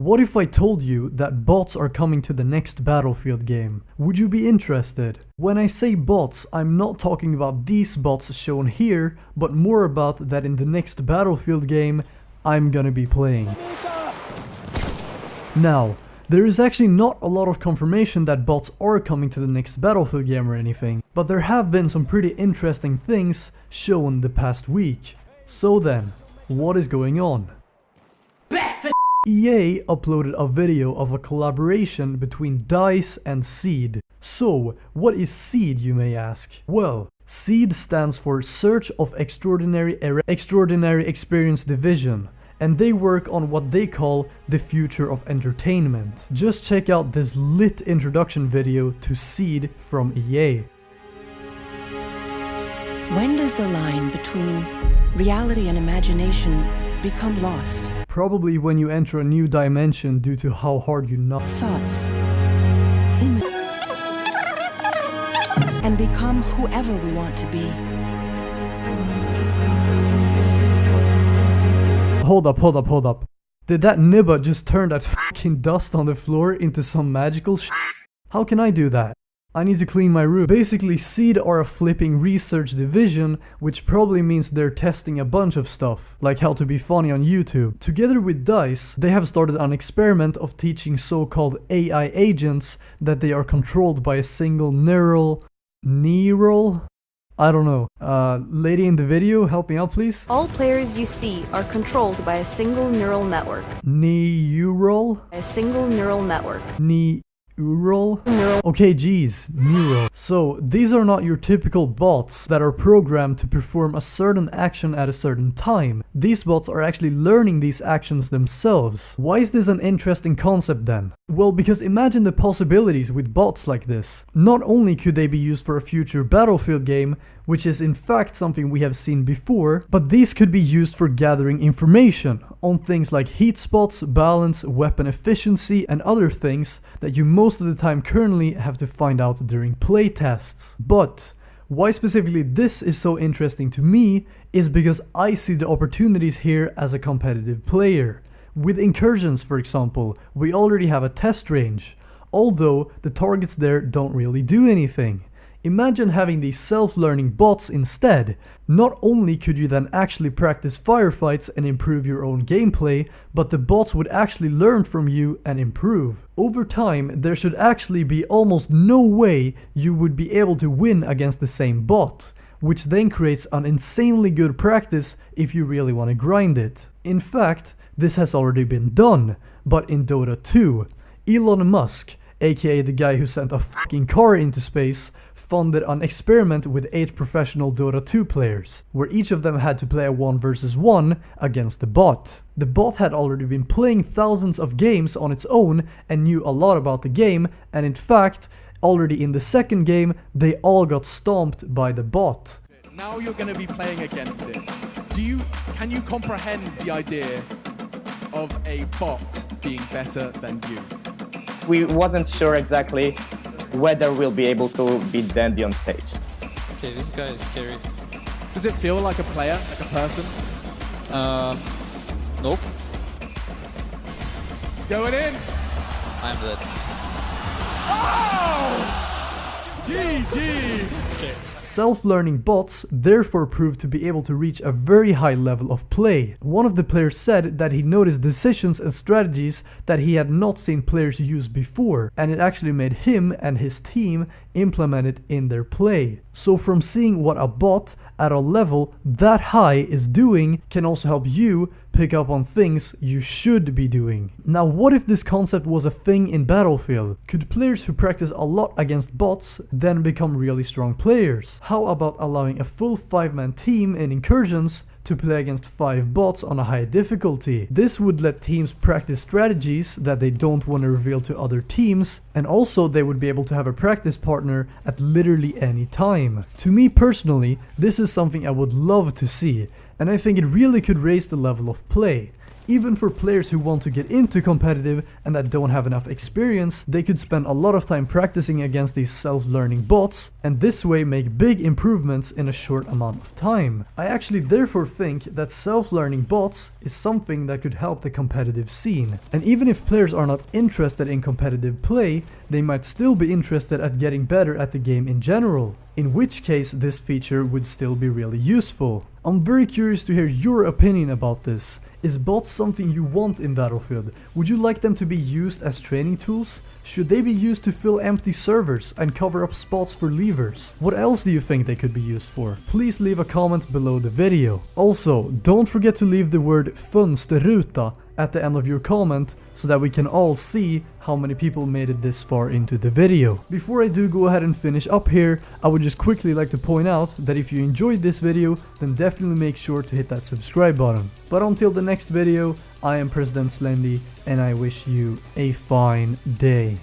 What if I told you that bots are coming to the next Battlefield game? Would you be interested? When I say bots, I'm not talking about these bots shown here, but more about that in the next Battlefield game I'm gonna be playing. Now, there is actually not a lot of confirmation that bots are coming to the next Battlefield game or anything, but there have been some pretty interesting things shown the past week. So then, what is going on? EA uploaded a video of a collaboration between DICE and SEED. So, what is SEED, you may ask? Well, SEED stands for Search of Extraordinary Experience Division, and they work on what they call the future of entertainment. Just check out this lit introduction video to SEED from EA. When does the line between reality and imagination become lost? Probably when you enter a new dimension due to how hard you knock. Thoughts, and become whoever we want to be. Hold up. Did that nibba just turn that fucking dust on the floor into some magical shit? How can I do that? I need to clean my room. Basically, SEED are a flipping research division, which probably means they're testing a bunch of stuff, like how to be funny on YouTube. Together with DICE, they have started an experiment of teaching so-called AI agents that they are controlled by a single neural? I don't know. Lady in the video, help me out please. All players you see are controlled by a single neural network. Neural? A single neural network. Neural? Okay, geez, neural. So, these are not your typical bots that are programmed to perform a certain action at a certain time. These bots are actually learning these actions themselves. Why is this an interesting concept then? Well, because imagine the possibilities with bots like this. Not only could they be used for a future Battlefield game, which is in fact something we have seen before, but these could be used for gathering information on things like heat spots, balance, weapon efficiency, and other things that you most of the time currently have to find out during playtests. But why specifically this is so interesting to me is because I see the opportunities here as a competitive player. With incursions, for example, we already have a test range, although the targets there don't really do anything. Imagine having these self-learning bots instead. Not only could you then actually practice firefights and improve your own gameplay, but the bots would actually learn from you and improve. Over time, there should actually be almost no way you would be able to win against the same bot, which then creates an insanely good practice if you really want to grind it. In fact, this has already been done, but in Dota 2, Elon Musk, aka the guy who sent a fucking car into space, funded an experiment with 8 professional Dota 2 players, where each of them had to play a 1 versus 1 against the bot. The bot had already been playing thousands of games on its own and knew a lot about the game, and in fact, already in the second game, they all got stomped by the bot. Now you're going to be playing against it. Can you comprehend the idea of a bot being better than you? We wasn't sure exactly whether we'll be able to beat Dandy on stage. Okay, this guy is scary. Does it feel like a player, like a person? Nope. It's going in. I'm dead. Oh! GG! Okay. Self-learning bots therefore proved to be able to reach a very high level of play. One of the players said that he noticed decisions and strategies that he had not seen players use before, and it actually made him and his team implement it in their play. So from seeing what a bot at a level that high is doing can also help you pick up on things you should be doing. Now, what if this concept was a thing in Battlefield? Could players who practice a lot against bots then become really strong players? How about allowing a full 5-man team in incursions to play against 5 bots on a high difficulty? This would let teams practice strategies that they don't want to reveal to other teams, and also they would be able to have a practice partner at literally any time. To me personally, this is something I would love to see, and I think it really could raise the level of play. Even for players who want to get into competitive and that don't have enough experience, they could spend a lot of time practicing against these self-learning bots and this way make big improvements in a short amount of time. I actually therefore think that self-learning bots is something that could help the competitive scene. And even if players are not interested in competitive play, they might still be interested at getting better at the game in general, in which case this feature would still be really useful. I'm very curious to hear your opinion about this. Is bots something you want in Battlefield? Would you like them to be used as training tools? Should they be used to fill empty servers and cover up spots for leavers? What else do you think they could be used for? Please leave a comment below the video. Also, don't forget to leave the word fönsterruta at the end of your comment so that we can all see how many people made it this far into the video. Before I do go ahead and finish up here, I would just quickly like to point out that if you enjoyed this video, then definitely make sure to hit that subscribe button. But until the next video, I am PresidentSlendy and I wish you a fine day.